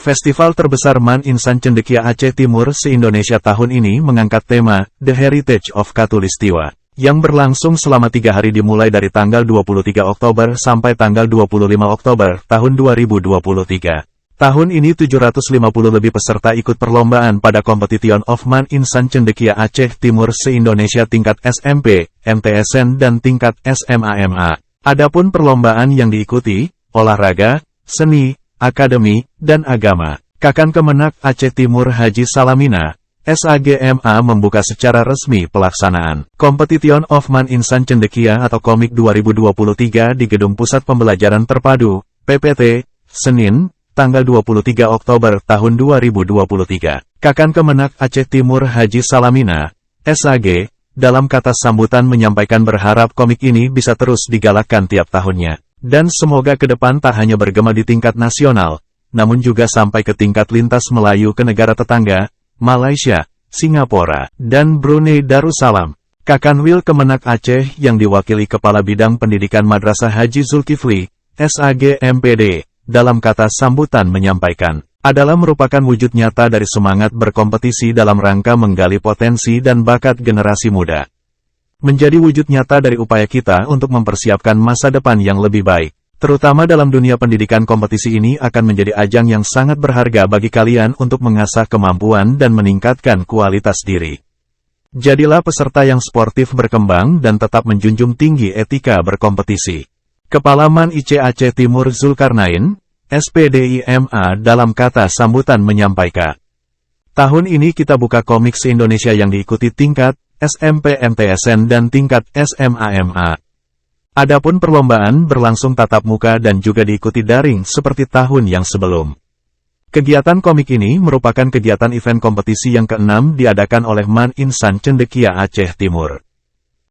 Festival terbesar MAN Insan Cendekia Aceh Timur se-Indonesia tahun ini mengangkat tema The Heritage of Katulistiwa, yang berlangsung selama 3 hari dimulai dari tanggal 23 Oktober sampai tanggal 25 Oktober tahun 2023. Tahun ini 750 lebih peserta ikut perlombaan pada Competition of MAN Insan Cendekia Aceh Timur se-Indonesia tingkat SMP, MTSN dan tingkat SMA-MA. Adapun perlombaan yang diikuti, olahraga, seni, akademi, dan agama. Kakan Kemenak Aceh Timur Haji Salamina, SAGMA membuka secara resmi pelaksanaan Competition of MAN Insan Cendekia atau Komik 2023 di Gedung Pusat Pembelajaran Terpadu, PPT, Senin, tanggal 23 Oktober tahun 2023. Kakan Kemenak Aceh Timur Haji Salamina, SAG, dalam kata sambutan menyampaikan berharap komik ini bisa terus digalakkan tiap tahunnya. Dan semoga ke depan tak hanya bergema di tingkat nasional, namun juga sampai ke tingkat lintas Melayu ke negara tetangga, Malaysia, Singapura, dan Brunei Darussalam. Kakanwil Kemenak Aceh yang diwakili Kepala Bidang Pendidikan Madrasah Haji Zulkifli, SAG MPD, dalam kata sambutan menyampaikan, adalah merupakan wujud nyata dari semangat berkompetisi dalam rangka menggali potensi dan bakat generasi muda. Menjadi wujud nyata dari upaya kita untuk mempersiapkan masa depan yang lebih baik. Terutama dalam dunia pendidikan, kompetisi ini akan menjadi ajang yang sangat berharga bagi kalian untuk mengasah kemampuan dan meningkatkan kualitas diri. Jadilah peserta yang sportif berkembang dan tetap menjunjung tinggi etika berkompetisi. Kepala MAN IC Aceh Timur Zulkarnain, SPDIMA dalam kata sambutan menyampaikan, tahun ini kita buka komik se-Indonesia yang diikuti tingkat SMP MTSN dan tingkat SMA-MA. Adapun perlombaan berlangsung tatap muka dan juga diikuti daring seperti tahun yang sebelum. Kegiatan komik ini merupakan kegiatan event kompetisi yang ke-6 diadakan oleh MAN Insan Cendekia Aceh Timur.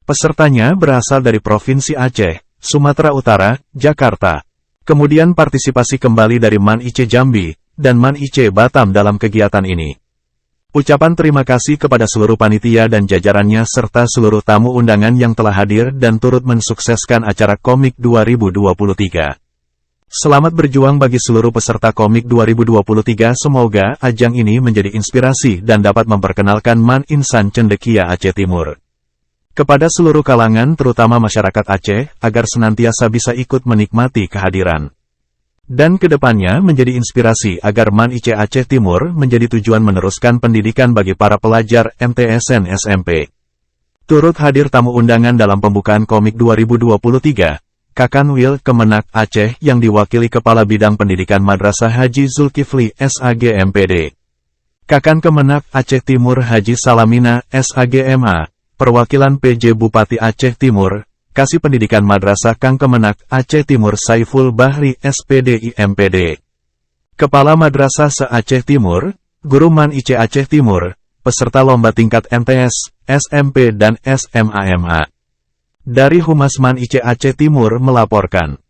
Pesertanya berasal dari Provinsi Aceh, Sumatera Utara, Jakarta. Kemudian partisipasi kembali dari MAN IC Jambi dan MAN IC Batam dalam kegiatan ini. Ucapan terima kasih kepada seluruh panitia dan jajarannya serta seluruh tamu undangan yang telah hadir dan turut mensukseskan acara Komik 2023. Selamat berjuang bagi seluruh peserta Komik 2023. Semoga ajang ini menjadi inspirasi dan dapat memperkenalkan MAN Insan Cendekia Aceh Timur kepada seluruh kalangan terutama masyarakat Aceh agar senantiasa bisa ikut menikmati kehadiran. Dan kedepannya menjadi inspirasi agar MAN IC Aceh Timur menjadi tujuan meneruskan pendidikan bagi para pelajar MTSN SMP. Turut hadir tamu undangan dalam pembukaan Komik 2023, Kakanwil Kemenak Aceh yang diwakili Kepala Bidang Pendidikan Madrasah Haji Zulkifli SAG MPD. Kakan Kemenak Aceh Timur Haji Salamina SAGMA, perwakilan PJ Bupati Aceh Timur, Kasih Pendidikan Madrasah Kang Kemenak Aceh Timur Saiful Bahri SPDI MPD. Kepala Madrasah se-Aceh Timur, Guru MAN IC Aceh Timur, peserta lomba tingkat MTS, SMP dan SMA-MA. Dari Humas MAN IC Aceh Timur melaporkan.